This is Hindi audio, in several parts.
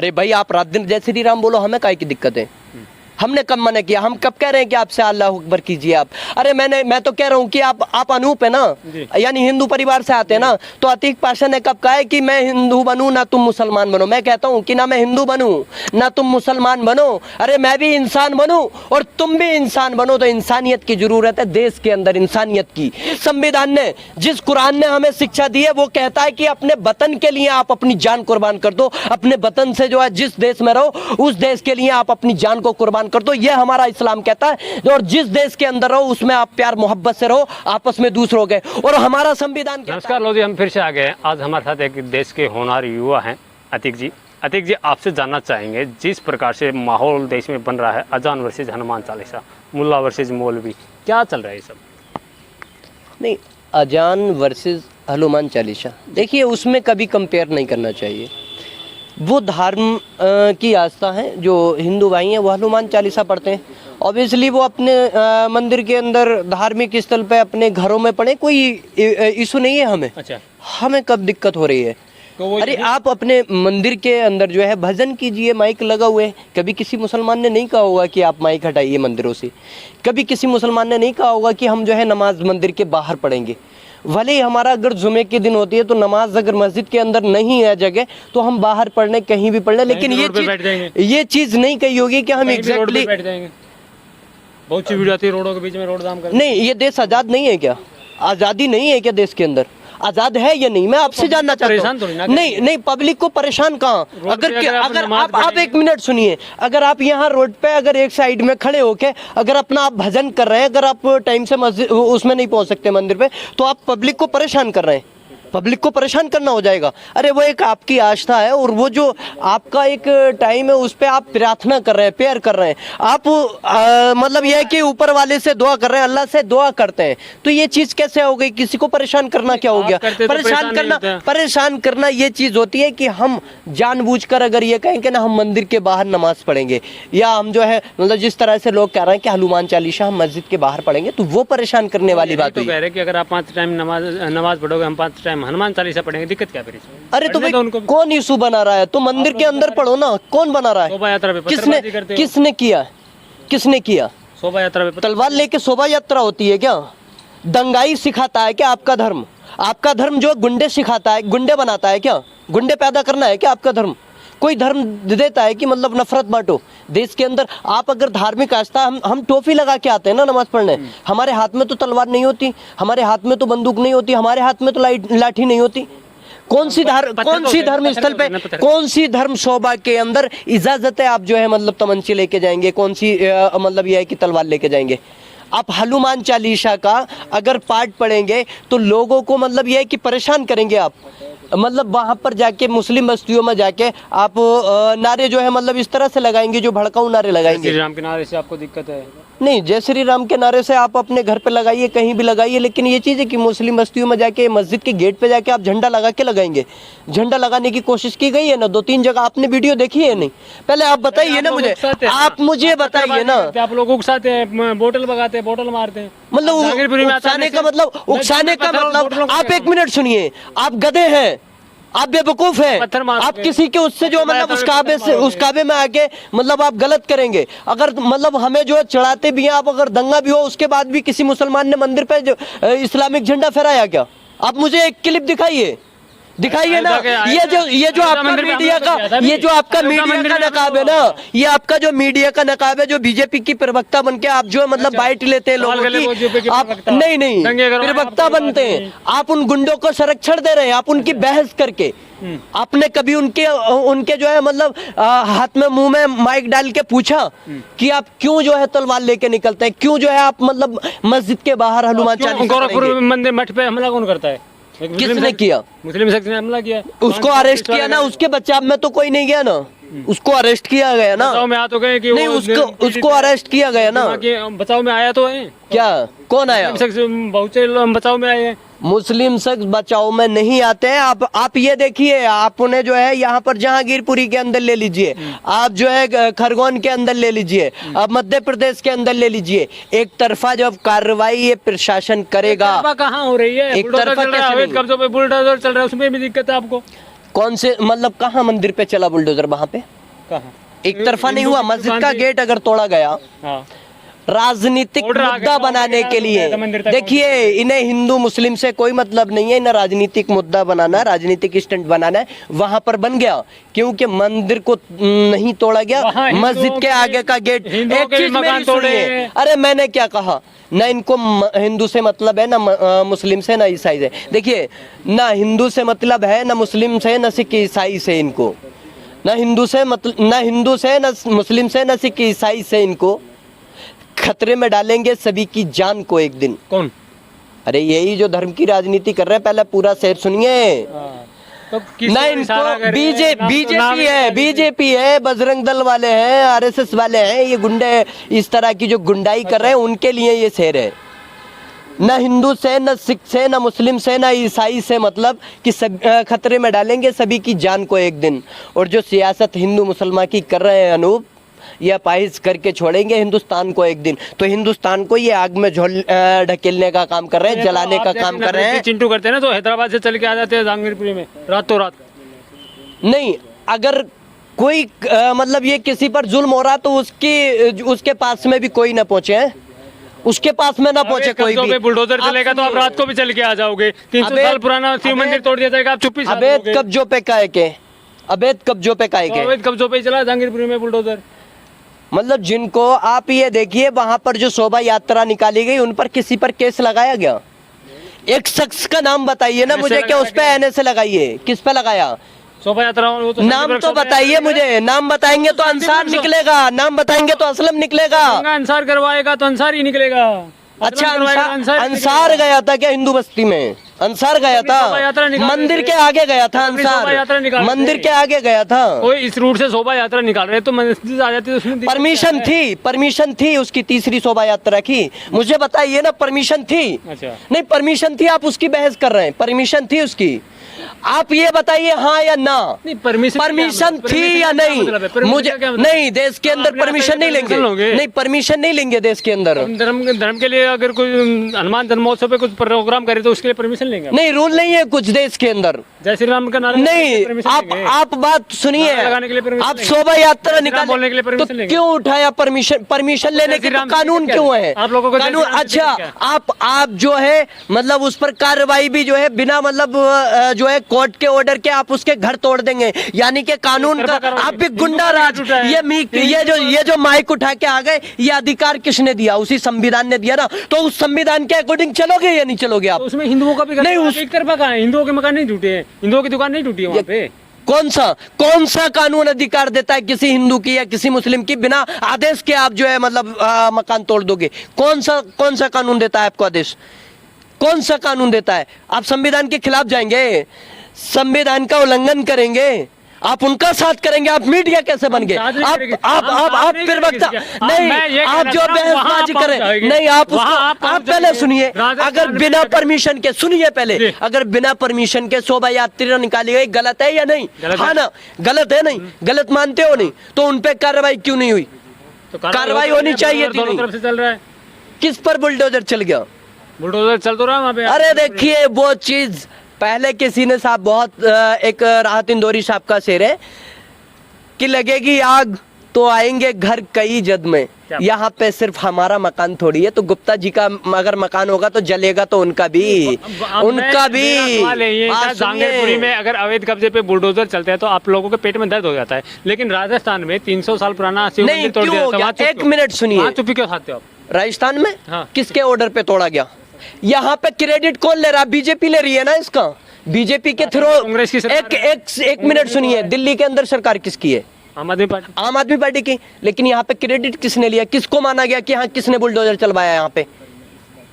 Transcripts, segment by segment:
अरे भाई आप रात दिन जय श्री राम बोलो, हमें काहे की दिक्कत है? हमने कब मना किया? हम कब कह रहे हैं कि आपसे अल्लाह अकबर कीजिए आप? अरे मैं तो कह रहा हूँ कि आप अनूप है ना, यानी हिंदू परिवार से आते हैं ना। तो अतीक पाशा ने कब कहा है कि मैं हिंदू बनूं ना तुम मुसलमान बनो? मैं कहता हूँ कि ना मैं हिंदू बनूं ना तुम मुसलमान बनो, अरे मैं भी इंसान बनूं और तुम भी इंसान बनो। तो इंसानियत की जरूरत है देश के अंदर, इंसानियत की। संविधान ने, जिस कुरान ने हमें शिक्षा दी है, वो कहता है कि अपने वतन के लिए आप अपनी जान कुर्बान कर दो। अपने वतन से जो है, जिस देश में रहो उस देश के लिए आप अपनी जान को कुर्बान कर दो, ये हमारा इस्लाम कहता है। और जिस देश के अंदर रहो उसमें आप प्यार मोहब्बत से रहो आपस में दूसरों के, और हमारा संविधान। नमस्कार लो जी, हम फिर से आ गए हैं। आज हमारे साथ एक देश के होनहार युवा हैं अतीक जी। अतीक जी, आपसे जानना चाहेंगे, जिस प्रकार से माहौल देश में बन रहा है, अजान वर्सेज हनुमान चालीसा, मुल्ला वर्सेज मौलवी, क्या चल रहा है ये सब? नहीं, अजान वर्सेस हनुमान चालीसा, देखिए उसमें कभी कंपेयर नहीं करना चाहिए। वो धर्म की आस्था है, जो हिंदू भाई हैं वो हनुमान चालीसा पढ़ते हैं। ऑब्वियसली वो अपने मंदिर के अंदर धार्मिक स्थल पे अपने घरों में पढ़े, कोई इशू नहीं है हमें। अच्छा, हमें कब दिक्कत हो रही है? तो अरे आप अपने मंदिर के अंदर जो है भजन कीजिए, माइक लगा हुए है। कभी किसी मुसलमान ने नहीं कहा होगा कि आप माइक हटाइए मंदिरों से। कभी किसी मुसलमान ने नहीं कहा होगा कि हम जो है नमाज मंदिर के बाहर पढ़ेंगे। भले ही हमारा अगर जुमे की दिन होती है तो नमाज अगर मस्जिद के अंदर नहीं है जगह, तो हम बाहर पढ़ने कहीं भी पढ़ लें, लेकिन ये चीज नहीं कही होगी कि हम एग्जैक्टली बहुत सी वीडियो आती है रोडों के बीच में रोड जाम कर। नहीं, ये देश आजाद नहीं है क्या? आजादी नहीं है क्या देश के अंदर? आजाद है या नहीं, मैं आपसे जानना चाहता हूँ। नहीं नहीं, पब्लिक को परेशान कहाँ? अगर आप एक मिनट सुनिए, अगर आप यहाँ रोड पे अगर एक साइड में खड़े होके अगर अपना आप भजन कर रहे हैं, अगर आप टाइम से मस्जिद उसमें नहीं पहुँच सकते मंदिर पे, तो आप पब्लिक को परेशान कर रहे हैं। पब्लिक को परेशान करना हो जाएगा। अरे वो एक आपकी आस्था है, और वो जो आपका एक टाइम है उस पर आप प्रार्थना कर रहे हैं, प्रेयर कर रहे हैं आप, मतलब यह है कि ऊपर वाले से दुआ कर रहे हैं, अल्लाह से दुआ करते हैं। तो ये चीज कैसे हो गई? किसी को परेशान करना क्या हो गया? परेशान करना ये चीज होती है कि हम जानबूझकर अगर ये कहें कि ना हम मंदिर के बाहर नमाज पढ़ेंगे, या हम जो है मतलब जिस तरह से लोग कह रहे हैं कि हनुमान चालीसा हम मस्जिद के बाहर पढ़ेंगे, तो वो परेशान करने वाली बात है। कह रहे कि अगर आप 5 टाइम नमाज पढ़ोगे, हम 5 टाइम हनुमान चालीसा पढ़ेंगे, दिक्कत क्या फिर? अरे तो भाई कौन इशू बना रहा है? तो मंदिर के अंदर पढ़ो ना, कौन बना रहा है? शोभा यात्रा पे किसने किया? शोभा यात्रा पे तलवार लेके शोभा यात्रा होती है क्या? दंगाई सिखाता है क्या आपका धर्म? आपका धर्म जो गुंडे सिखाता है, गुंडे बनाता है क्या? गुंडे पैदा करना है क्या आपका धर्म? कोई धर्म देता है कि मतलब नफरत बांटो देश के अंदर? आप अगर धार्मिक आस्था, हम टोपी लगा के आते हैं ना नमाज पढ़ने, हमारे हाथ में तो तलवार नहीं होती, हमारे हाथ में तो बंदूक नहीं होती, हमारे हाथ में तो लाठी नहीं होती। कौन सी धर्म स्थल पे, कौन सी धर्म शोभा के अंदर इजाजत है आप जो है मतलब तमंची लेके जाएंगे? कौन सी मतलब यह है कि तलवार लेके जाएंगे? आप हनुमान चालीसा का अगर पाठ पढ़ेंगे तो लोगों को मतलब यह है कि परेशान करेंगे आप। मतलब वहाँ पर जाके मुस्लिम बस्तियों में जाके आप नारे जो है मतलब इस तरह से लगाएंगे जो भड़काऊ नारे लगाएंगे। श्री राम के नारे से आपको दिक्कत है? नहीं, जय श्री राम के नारे से आप अपने घर पे लगाइए, कहीं भी लगाइए, लेकिन ये चीज़ है कि मुस्लिम बस्तियों में जाके मस्जिद के गेट पे जाके आप झंडा लगा के लगाएंगे। झंडा लगाने की कोशिश की गई है ना 2-3 जगह, आपने वीडियो देखी है? नहीं, पहले आप बताइए ना मुझे, आप मुझे बताइए ना। आप लोग उकसाते हैं, बोतल भगाते हैं, बोतल मारते हैं, मतलब उकसाने का मतलब आप एक मिनट सुनिए, आप गधे हैं, आप बेवकूफ हैं, आप किसी के उससे जो मतलब उस काबे में आके मतलब आप गलत करेंगे। अगर मतलब हमें जो चढ़ाते भी हैं आप, अगर दंगा भी हो उसके बाद भी किसी मुसलमान ने मंदिर पे जो इस्लामिक झंडा फहराया क्या? आप मुझे एक क्लिप दिखाइए ना। ये जो आपका मीडिया का नकाब है ना, ये आपका जो मीडिया का नकाब है, जो बीजेपी की प्रवक्ता बनके आप जो है मतलब बाइट लेते हैं लोगों की, आप नहीं प्रवक्ता बनते हैं, आप उन गुंडों को संरक्षण दे रहे हैं, आप उनकी बहस करके। आपने कभी उनके जो है मतलब हाथ में मुंह में माइक डाल के पूछा कि आप क्यों जो है तलवार लेके निकलते हैं? क्यों जो है आप मतलब मस्जिद के बाहर हनुमान चालीसा? गोरखपुर मंदिर मठ पे हमला कौन करता है? किसने किया? मुस्लिम शख्स ने हमला किया, उसको अरेस्ट किया ना, उसके बचाव में तो कोई नहीं गया ना, उसको अरेस्ट किया गया ना। बचाव में आ तो गए कि नहीं, उसको अरेस्ट किया गया ना। बचाव में आया तो है क्या? कौन आया? बहुत से लोग बचाव में आए हैं। मुस्लिम शख्स बचाव में नहीं आते हैं। आप ये देखिए, आप उन्हें जो है यहाँ पर जहांगीरपुरी के अंदर ले लीजिए, आप जो है खरगोन के अंदर ले लीजिए, आप मध्य प्रदेश के अंदर ले लीजिए, एक तरफा जब कार्रवाई ये प्रशासन करेगा। कहाँ हो रही है? एक तरफा बुलडोजर चल रहा है उसमें भी दिक्कत है आपको? कौन से मतलब कहाँ मंदिर पे चला बुलडोजर? वहां पे कहाँ? एक तरफा नहीं हुआ, मस्जिद का गेट अगर तोड़ा गया हाँ। राजनीतिक ऑर्डर आ मुद्दा गया, बनाने के लिए। मंदिर तक देखिए इन्हें हिंदू मुस्लिम से कोई मतलब नहीं है, इन्हें राजनीतिक मुद्दा बनाना है, राजनीतिक स्टंट बनाना है। वहां पर बन गया क्योंकि मंदिर को नहीं तोड़ा गया, वहाँ मस्जिद के आगे का गेट। हिंदुओं एक के चीज मकान मेरी तोड़े। सुनिए, अरे मैंने क्या कहा, ना इनको हिंदू से मतलब है, ना मुस्लिम से, ना ईसाई से। देखिए ना हिंदू से मतलब है, ना मुस्लिम से, ना सिख ईसाई से इनको, ना हिंदू से मतलब, ना हिंदू से, ना मुस्लिम से, ना सिख ईसाई से। इनको खतरे में डालेंगे सभी की जान को एक दिन। कौन? अरे यही जो धर्म की राजनीति कर रहे हैं, पहले पूरा शेर सुनिए। तो किस ना ओर इनको इशारा कर रहे हैं? बीजेपी है, बीजेपी है, बजरंग दल वाले हैं, आरएसएस वाले हैं, ये गुंडे इस तरह की जो गुंडाई कर रहे हैं उनके लिए ये शेर है। ना हिंदू से, ना सिख से, ना मुस्लिम से, ना ईसाई से मतलब कि सब खतरे में डालेंगे सभी की जान को एक दिन। और जो सियासत हिंदू मुसलमान की कर रहे हैं अनूप, यह पाइज करके छोड़ेंगे हिंदुस्तान को एक दिन। तो हिंदुस्तान को ये आग में ढकेलने का काम कर रहे हैं, जलाने का काम कर रहे हैं। चिंटू करते हैं ना, तो हैदराबाद से चल के आ जाते हैं जहांगीरपुरी में रातों रात। नहीं, अगर कोई मतलब ये किसी पर जुल्म हो रहा तो उसके पास में भी कोई ना पहुंचे हैं, उसके पास में ना पहुंचे कोई भी। बुलडोजर चलेगा तो आप रात को भी चल के आ जाओगे। 300 साल पुराना शिव मंदिर तोड़ दिया जाएगा, आप चुप्पी से अवैध कब्जों पे काहे के, अवैध कब्जों पे काहे के, अवैध कब्जों पे चला जहांगीरपुरी में बुलडोजर। मतलब जिनको आप ये देखिए वहां पर जो शोभा यात्रा निकाली गई उन पर किसी पर केस लगाया गया? एक शख्स का नाम बताइए ना मुझे, क्या उस पे एनएसए लगाइए? किस पे लगाया? शोभा यात्रा नाम तो बताइए मुझे, नाम बताएंगे तो अंसार निकलेगा, नाम बताएंगे तो असलम निकलेगा। अंसार करवाएगा तो अंसार ही निकलेगा। अच्छा अंसार गया था क्या हिंदू बस्ती में? अंसार गया था, मंदिर के आगे गया था अंसार, मंदिर के आगे गया था। कोई इस रूट से शोभा यात्रा निकाल रहे तो मस्जिद आ जाती, उसमें परमिशन थी उसकी तीसरी शोभा यात्रा की। मुझे बताइए ना, परमिशन थी? अच्छा नहीं परमिशन थी, आप उसकी बहस कर रहे हैं। परमिशन थी उसकी, आप ये बताइए हाँ या ना। परमिशन थी या नहीं? मुझे नहीं, देश के अंदर परमिशन नहीं लेंगे, नहीं परमिशन नहीं लेंगे देश के अंदर। धर्म के लिए अगर कोई हनुमान जन्मोत्सव पे कुछ प्रोग्राम करे तो उसके लिए परमिशन लेंगे? नहीं, रूल नहीं है कुछ देश के अंदर। जय श्री राम का नारा नहीं, आप बात सुनिए, आप शोभा यात्रा निकालने के लिए परमिशन लेंगे, क्यों उठाया परमिशन लेने के कानून क्यों है आप लोगों को? कानून अच्छा, आप जो है मतलब उस पर कार्रवाई भी जो है बिना मतलब जो है कोर्ट के ऑर्डर के आप उसके घर तोड़ देंगे, यानी कि कानून का आप भी गुंडा राज। ये जो माइक उठा के आ गए, ये अधिकार किसने दिया? उसी संविधान ने दिया ना, तो उस संविधान के अकॉर्डिंग चलोगे या नहीं चलोगे आप? उसमें हिंदुओं का भी नहीं, एक तरफा कहाँ है? हिंदुओं के मकान नहीं टूटे हैं, हिंदुओं की दुकान नहीं टूटी है वहाँ पे। कौन सा कानून अधिकार देता है किसी हिंदू की या किसी मुस्लिम की बिना आदेश के आप जो है मतलब मकान तोड़ दोगे? कौन सा कानून देता है आपको आदेश? कौन सा कानून देता है? आप संविधान के खिलाफ जाएंगे, संविधान का उल्लंघन करेंगे, आप उनका साथ करेंगे। आप मीडिया कैसे बन गए? आप फिर वक्त नहीं, आप जो बहसबाजी करें नहीं, आप पहले सुनिए। अगर बिना परमिशन के, सुनिए पहले, अगर बिना परमिशन के शोभा यात्रा निकाली गई, गलत है या नहीं? हाँ ना, गलत है नहीं? गलत मानते हो नहीं? तो उन पे कार्रवाई क्यों नहीं हुई? कार्रवाई होनी चाहिए थी। दोनों तरफ से चल रहा है। किस पर बुलडोजर चल गया? बुलडोजर चल तो रहा है वहाँ पे। अरे देखिए वो चीज पहले किसी ने साहब बहुत एक राहत इंदौरी साहब का शेर है कि लगेगी आग तो आएंगे घर कई जद में, यहाँ पे सिर्फ हमारा मकान थोड़ी है। तो गुप्ता जी का अगर मकान होगा तो जलेगा तो उनका भी, उनका भी। जहांगीरपुरी में अगर अवैध कब्जे पे बुलडोजर चलते हैं तो आप लोगों के पेट में दर्द हो जाता है, लेकिन राजस्थान में 300 साल पुराना शिव मंदिर तोड़ दिया था। एक मिनट सुनिए, चुप्पी क्यों खाते हो आप? राजस्थान में हाँ। किसके ऑर्डर पे तोड़ा गया? यहाँ पे क्रेडिट कौन ले रहा? बीजेपी ले रही है ना इसका, बीजेपी के थ्रू। कांग्रेस की एक मिनट सुनिए, दिल्ली के अंदर सरकार किसकी है? आम आदमी पार्टी। आम आदमी पार्टी की। लेकिन यहाँ पे क्रेडिट किसने लिया? किसको माना गया कि हाँ किसने बुलडोजर चलवाया यहाँ पे?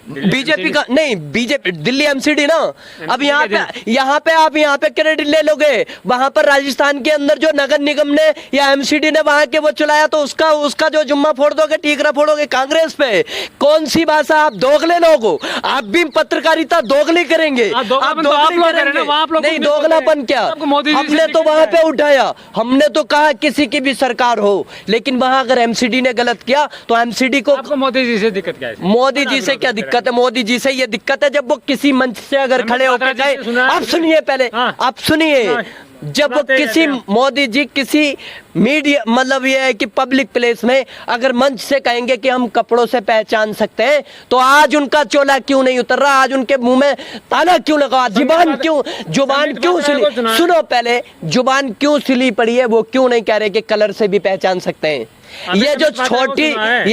बीजेपी का नहीं, बीजेपी दिल्ली एमसीडी ना। अब यहाँ पे आप यहाँ पे क्रेडिट ले लोगे, वहां पर राजस्थान के अंदर जो नगर निगम ने या एमसीडी ने वहां के वो चलाया तो उसका जो जुम्मा फोड़ दोगे, ठीकरा फोड़ोगे कांग्रेस पे। कौन सी भाषा? आप दोगले लोग हो, आप भी पत्रकारिता दोगली करेंगे। नहीं, दोगलापन क्या? हमने तो वहां पे उठाया, हमने तो कहा किसी की भी सरकार हो, लेकिन वहां अगर एमसीडी ने गलत किया तो एमसीडी को। मोदी जी से दिक्कत क्या है? मोदी जी से क्या दिक्कत है? मोदी जी से ये दिक्कत है जब वो किसी मंच से अगर खड़े होकर गए। आप सुनिए पहले, आप सुनिए, जब वो किसी मोदी जी किसी मीडिया मतलब ये है कि पब्लिक प्लेस में अगर मंच से कहेंगे कि हम कपड़ों से पहचान सकते हैं, तो आज उनका चोला क्यों नहीं उतर रहा? आज उनके मुंह में ताला क्यों लगा? जुबान क्यों सिली? सुनो पहले, जुबान क्यों सिली पड़ी है? वो क्यों नहीं कह रहे कि कलर से भी पहचान सकते हैं? ये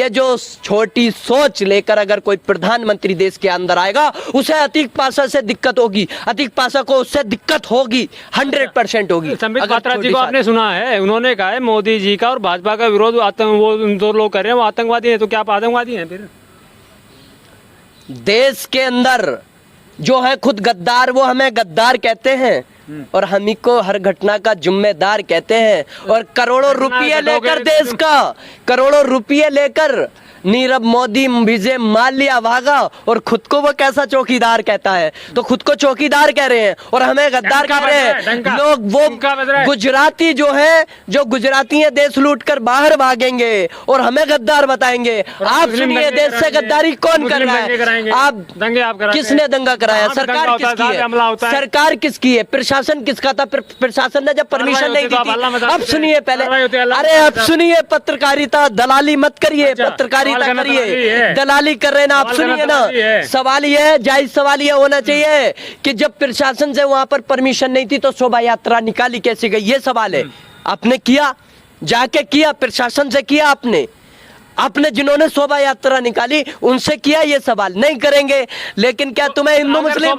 जो छोटी सोच लेकर अगर कोई प्रधानमंत्री देश के अंदर आएगा, उसे अतीक पासा से दिक्कत होगी, अतीक पासा को उससे दिक्कत होगी, 100% होगी। संबित पात्रा जी को आपने सुना है, उन्होंने कहा है मोदी जी का और भाजपा का विरोध वो दो लोग कर रहे हैं वो आतंकवादी है, तो क्या आप आतंकवादी हैं फिर? देश के अंदर जो है खुद गद्दार, वो हमें गद्दार कहते हैं और हम ही को हर घटना का जिम्मेदार कहते हैं। और करोड़ों रुपये लेकर देश का, करोड़ों रुपये लेकर नीरव मोदी विजय माल्या भागा और खुद को वो कैसा चौकीदार कहता है, तो खुद को चौकीदार कह रहे हैं और हमें गद्दार कह रहे हैं लोग। वो गुजराती जो है, जो गुजराती है, देश लूट कर बाहर भागेंगे और हमें गद्दार बताएंगे। आप सुनिए, देश से गद्दारी कौन कर रहा है? आप किसने दंगा कराया? सरकार किसकी है? सरकार किसकी है? प्रशासन किसका था? प्रशासन ने जब परमिशन नहीं दी थी। अब सुनिए पहले, अरे अब सुनिए, पत्रकारिता दलाली मत करिए, पत्रकारिता करिए, दलाली कर रहे ना आप। सुनिए ना, सवाल ये है, जायज सवाल ये होना चाहिए कि जब प्रशासन से वहां पर परमिशन नहीं थी तो शोभा यात्रा निकाली कैसे गई? ये सवाल है। आपने किया, जाके किया, प्रशासन से किया आपने जिन्होंने शोभा यात्रा निकाली उनसे किया? ये सवाल नहीं करेंगे। लेकिन क्या तुम्हें हिंदू मुस्लिम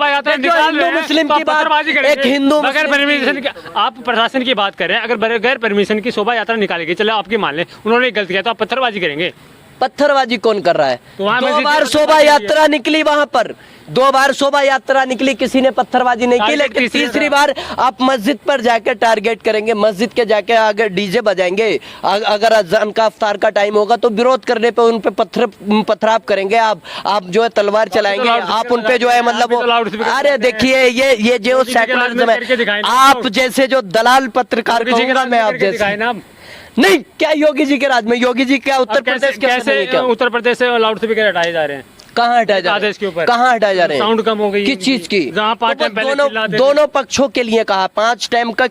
की बात, एक हिंदू बगैर परमिशन, आप प्रशासन की बात कर रहे हैं, अगर बगैर परमिशन की शोभा यात्रा निकाली गई, चलो आपकी मान लें उन्होंने गलत किया, तो आप पत्थरबाजी करेंगे? पत्थरबाजी कौन कर रहा है? 2 बार शोभा यात्रा निकली वहां पर, 2 बार शोभा यात्रा निकली, किसी ने पत्थरबाजी नहीं की। लेकिन तीसरी बार आप मस्जिद पर जाकर टारगेट करेंगे, मस्जिद के जाके अगर डीजे बजाएंगे, अगर अज़ान का इफ्तार का टाइम होगा तो विरोध करने पे उन पे पथराव करेंगे, आप जो है तलवार चलाएंगे, आप उन पे जो है मतलब। अरे देखिए, ये जो सेकुलरिज्म है, आप जैसे जो दलाल पत्रकार कहूंगा मैं, आप जैसे नहीं। क्या योगी जी के राज में? योगी जी क्या उत्तर प्रदेश कैसे उत्तर प्रदेश से लाउड स्पीकर हटाए जा रहे हैं? कहाँ हटाए जा रहे हैं? के ऊपर कहाँ हटाए जा रहे हैं? साउंड कम हो गई। किस चीज की? तो दोनों पक्षों के लिए कहा, 5 टाइम का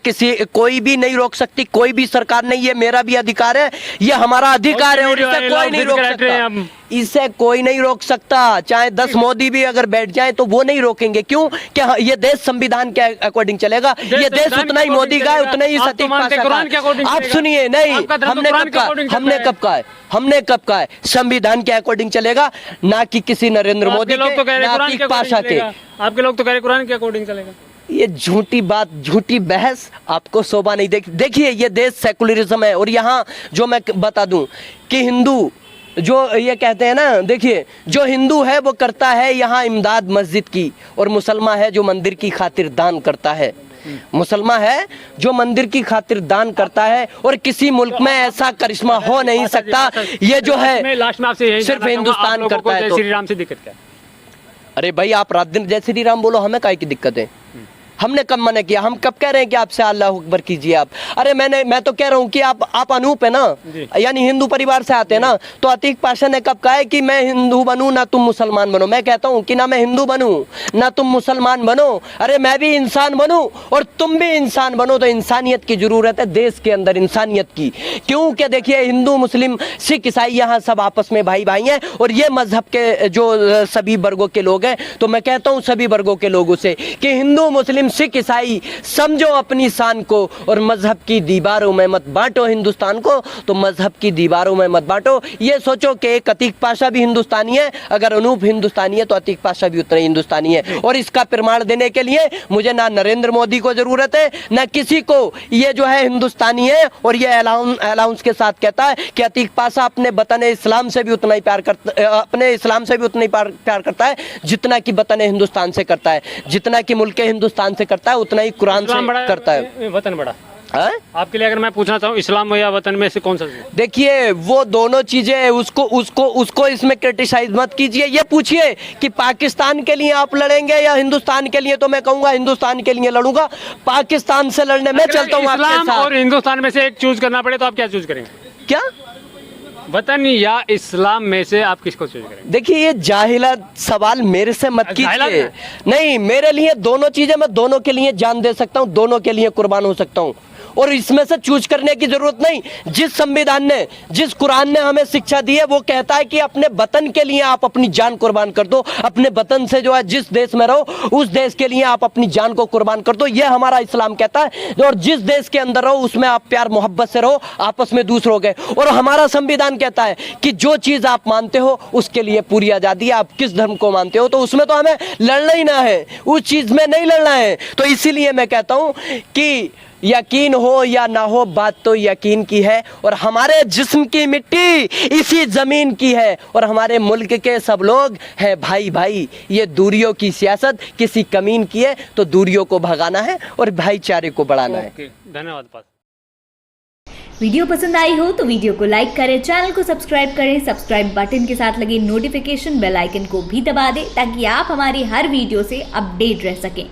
कोई भी नहीं रोक सकती, कोई भी सरकार नहीं। ये मेरा भी अधिकार है, ये हमारा अधिकार है और इसे कोई नहीं रोक सकता, इसे कोई नहीं रोक सकता। चाहे 10 मोदी भी अगर बैठ जाए तो वो नहीं रोकेंगे। क्यों? क्या ये देश संविधान के अकॉर्डिंग चलेगा? ये देश उतना ही मोदी का है, उतना ही सतीश पाशा का। आप सुनिए, नहीं, हमने कब कहा है संविधान के अकॉर्डिंग चलेगा, ना कि किसी नरेंद्र मोदी के, ना कि पाशा के। आपके लोग तो कह रहे कुरान के अकॉर्डिंग चलेगा। ये झूठी बात, झूठी बहस आपको शोभा नहीं देगी। देखिए, ये देश सेकुलरिज्म है और यहाँ जो मैं बता दूं कि हिंदू जो ये कहते हैं ना, देखिए, जो हिंदू है वो करता है यहाँ इमदाद मस्जिद की, और मुसलमान है जो मंदिर की खातिर दान करता है। मुसलमान है जो मंदिर की खातिर दान करता है, और किसी मुल्क में ऐसा करिश्मा हो नहीं सकता। ये जो है लास्ट में आपसे सिर्फ हिंदुस्तान करता है। तो श्री राम से दिक्कत क्या? अरे भाई, आप रात दिन जय श्री राम बोलो, हमें काहे की दिक्कत है? हमने कब मना किया? हम कब कह रहे हैं कि आपसे अल्लाह अकबर कीजिए आप? अरे मैं तो कह रहा हूँ कि आप अनूप है ना, यानी हिंदू परिवार से आते हैं ना। तो अतीक पाशा ने कब कहा है कि मैं हिंदू बनूं ना तुम मुसलमान बनो? मैं कहता हूँ कि ना मैं हिंदू बनूं ना तुम मुसलमान बनो, अरे मैं भी इंसान बनूं और तुम भी इंसान बनो। तो इंसानियत की जरूरत है देश के अंदर, इंसानियत की। क्योंकि देखिए, हिंदू मुस्लिम सिख ईसाई यहाँ सब आपस में भाई भाई हैं, और ये मजहब के जो सभी वर्गों के लोग हैं। तो मैं कहता हूँ सभी वर्गों के लोगों से कि हिंदू मुस्लिम सिख ईसाई समझो अपनी शान को, और मजहब की दीवारों में मत बांटो हिंदुस्तान को। तो मजहब की दीवारों में मत बांटो। ये सोचो कि एक अतीक पाशा भी हिंदुस्तानी है, अगर अनूप हिंदुस्तानी है तो अतीक पाशा भी उतना ही हिंदुस्तानी है। और इसका प्रमाण देने के लिए मुझे ना नरेंद्र मोदी को जरूरत है ना किसी को। ये जो है हिंदुस्तानी है और ये अलाउंस के साथ कहता है कि अतीक पाशा अपने वतन इस्लाम से भी उतना ही प्यार करता, अपने इस्लाम से भी उतना ही प्यार करता है जितना कि वतन हिंदुस्तान से करता है, जितना कि मुल्क हिंदुस्तान से करता है उतना ही कुरान से करता है। वतन बड़ा है? आपके लिए अगर मैं पूछना चाहूँ, इस्लाम या वतन में से कौन सा? देखिए, वो दोनों चीजें हैं, उसको इसमें क्रिटिसाइज मत कीजिए। ये पूछिए कि पाकिस्तान के लिए आप लड़ेंगे या हिंदुस्तान के लिए, तो मैं कहूंगा हिंदुस्तान के लिए लड़ूंगा। पाकिस्तान से लड़ने में चलता हूँ इस्लाम और हिंदुस्तान में से एक चूज करना पड़े तो आप क्या चूज करेंगे? क्या वतन या इस्लाम में से आप किसको चूज करेंगे? देखिए ये जाहिला सवाल मेरे से मत कीजिए। नहीं, मेरे लिए दोनों चीजें, मैं दोनों के लिए जान दे सकता हूँ, दोनों के लिए कुर्बान हो सकता हूँ, और इसमें से चूज करने की जरूरत नहीं। जिस संविधान ने, जिस कुरान ने हमें शिक्षा दी है वो कहता है कि अपने वतन के लिए आप अपनी जान कुर्बान कर दो, अपने वतन से जो है जिस देश में रहो उस देश के लिए आप अपनी जान को कुर्बान कर दो, ये हमारा इस्लाम कहता है। और जिस देश के अंदर रहो उसमें आप प्यार मोहब्बत से रहो आपस में दूसरों के। और हमारा संविधान कहता है कि जो चीज आप मानते हो उसके लिए पूरी आजादी है, आप किस धर्म को मानते हो, तो उसमें तो हमें लड़ना ही ना है, उस चीज में नहीं लड़ना है। तो इसीलिए मैं कहता हूं कि यकीन हो या ना हो, बात तो यकीन की है, और हमारे जिस्म की मिट्टी इसी जमीन की है, और हमारे मुल्क के सब लोग हैं भाई भाई। ये दूरियों की सियासत किसी कमीन की है, तो दूरियों को भगाना है और भाईचारे को बढ़ाना है। धन्यवाद। वीडियो पसंद आई हो तो वीडियो को लाइक करें, चैनल को सब्सक्राइब करें, सब्सक्राइब बटन के साथ लगे नोटिफिकेशन बेल आइकन को भी दबा दें ताकि आप हमारी हर वीडियो से अपडेट रह सकें।